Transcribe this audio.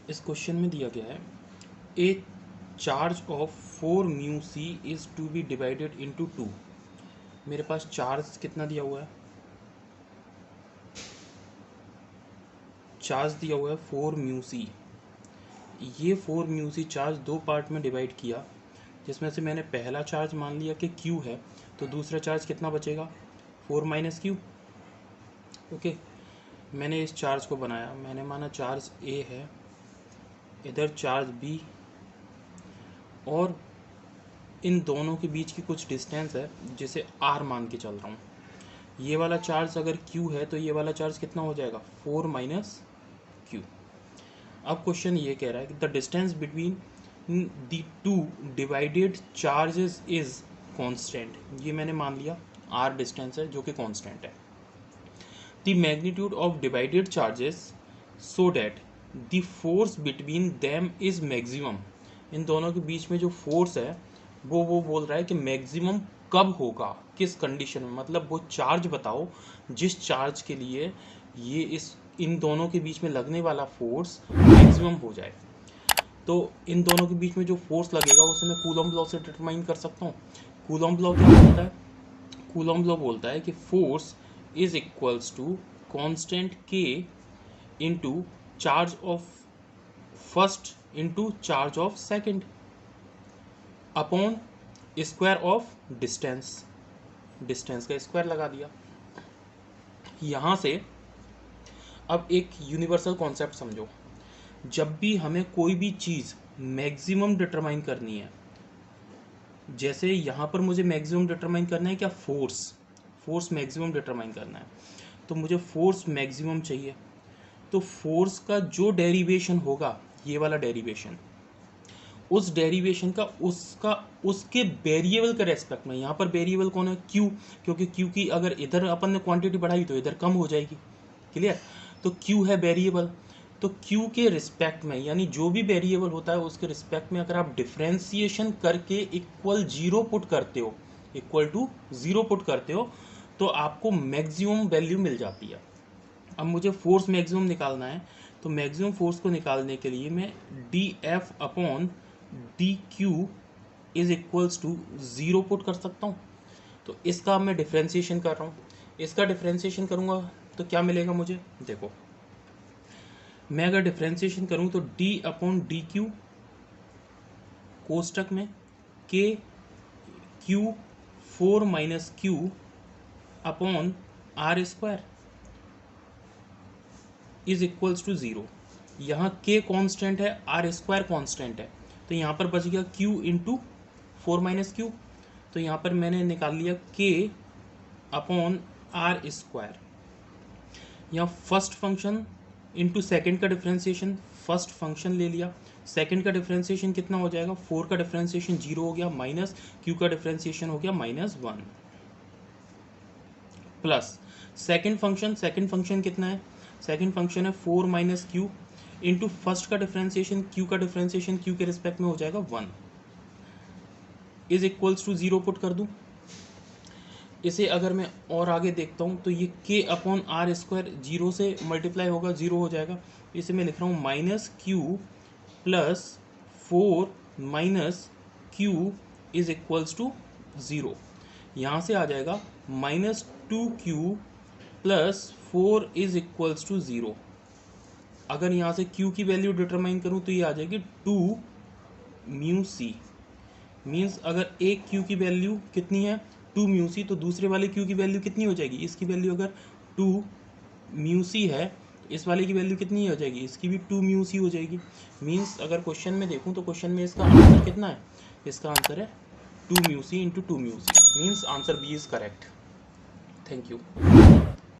इस क्वेश्चन में दिया गया है a charge of 4 mu C is to be divided into 2। मेरे पास चार्ज कितना दिया हुआ है, चार्ज दिया हुआ है 4 म्यू सी। ये 4 म्यू सी चार्ज दो पार्ट में डिवाइड किया, जिसमें से मैंने पहला चार्ज मान लिया कि क्यू है, तो दूसरा चार्ज कितना बचेगा 4 माइनस क्यू। ओके, मैंने इस चार्ज को बनाया, मैंने माना चार्ज ए है, इधर चार्ज बी, और इन दोनों के बीच की कुछ डिस्टेंस है जिसे आर मान के चल रहा हूँ। ये वाला चार्ज अगर क्यू है तो ये वाला चार्ज कितना हो जाएगा 4 माइनस क्यू। अब क्वेश्चन ये कह रहा है कि the distance between the two divided charges is constant. ये मैंने मान लिया आर डिस्टेंस है जो कि कांस्टेंट है। The magnitude of divided charges so that the force between them is maximum. इन दोनों के बीच में जो फोर्स है वो बोल रहा है कि मैक्सिमम कब होगा, किस कंडीशन में, मतलब वो चार्ज बताओ जिस चार्ज के लिए ये इन दोनों के बीच में लगने वाला फोर्स मैक्सिमम हो जाए। तो इन दोनों के बीच में जो फोर्स लगेगा उसे मैं कूलॉम लॉ से डिटरमाइन कर सकता हूँ। कूलॉम लॉ क्या बोलता है? कूलॉम लॉ बोलता है कि force is equals to constant के into charge of first into charge of second upon square of distance. Distance का स्क्वायर लगा दिया। यहाँ से अब एक यूनिवर्सल कॉन्सेप्ट समझो, जब भी हमें कोई भी चीज़ मैक्सिमम डिटरमाइन करनी है, जैसे यहाँ पर मुझे मैक्सिमम डिटरमाइन करना है क्या, फोर्स मैक्सिमम डिटरमाइन करना है, तो मुझे फोर्स मैक्सिमम चाहिए। तो फोर्स का जो डेरिवेशन होगा, ये वाला डेरिवेशन, उस डेरिवेशन का उसके वेरिएबल के रेस्पेक्ट में, यहाँ पर वेरिएबल कौन है, क्यू, क्योंकि क्यू की अगर इधर अपन ने क्वांटिटी बढ़ाई तो इधर कम हो जाएगी। क्लियर? तो क्यू है वेरिएबल, तो क्यू के रिस्पेक्ट में, यानी जो भी वेरिएबल होता है उसके रिस्पेक्ट में अगर आप डिफ्रेंसिएशन करके इक्वल टू जीरो पुट करते हो तो आपको मैक्सिमम वैल्यू मिल जाती है। अब मुझे फोर्स मैक्सिमम निकालना है, तो मैक्सिमम फोर्स को निकालने के लिए मैं D F upon D Q is equals to zero put कर सकता हूँ। तो इसका मैं डिफ्रेंसिएशन कर रहा हूँ, इसका डिफ्रेंसिएशन करूँगा तो क्या मिलेगा मुझे, देखो मैं अगर डिफ्रेंसिएशन करूँ तो डी अपॉन डी क्यू कोष्टक में के Q 4 minus Q upon R square is equals to zero. यहाँ के कांस्टेंट है, आर स्क्वायर कांस्टेंट है, तो यहाँ पर बच गया क्यू इंटू 4 माइनस क्यू। तो यहाँ पर मैंने निकाल लिया के अपॉन आर स्क्वायर। यहाँ फर्स्ट फंक्शन इंटू सेकेंड का डिफ्रेंसिएशन, फर्स्ट फंक्शन ले लिया, सेकेंड का डिफ्रेंसिएशन कितना हो जाएगा, 4 का डिफ्रेंसिएशन 0 हो गया, माइनस क्यू का डिफ्रेंसिएशन हो गया -1, प्लस सेकेंड फंक्शन कितना है, सेकेंड फंक्शन है 4 माइनस क्यू इंटू फर्स्ट का डिफ्रेंसिएशन, क्यू का डिफ्रेंसिएशन क्यू के रिस्पेक्ट में हो जाएगा 1 इज इक्वल्स टू 0 पुट कर दूं। इसे अगर मैं और आगे देखता हूँ तो ये के अपॉन आर स्क्वायर 0 से मल्टीप्लाई होगा, 0 हो जाएगा। इसे मैं लिख रहा हूँ minus Q plus 4 minus Q is equals to 0। यहाँ से आ जाएगा -2q plus 4 is equals to 0। अगर यहाँ से q की वैल्यू डिटरमाइन करूँ तो ये आ जाएगी 2 म्यू सी। मीन्स अगर एक q की वैल्यू कितनी है 2 म्यू सी, तो दूसरे वाले q की वैल्यू कितनी हो जाएगी, इसकी वैल्यू अगर 2 म्यू सी है तो इस वाले की वैल्यू कितनी हो जाएगी, इसकी भी 2 म्यू सी हो जाएगी। मीन्स अगर क्वेश्चन में देखूँ तो क्वेश्चन में इसका आंसर कितना है, इसका आंसर है 2 mu C into 2 mu C. Means answer B is correct. Thank you.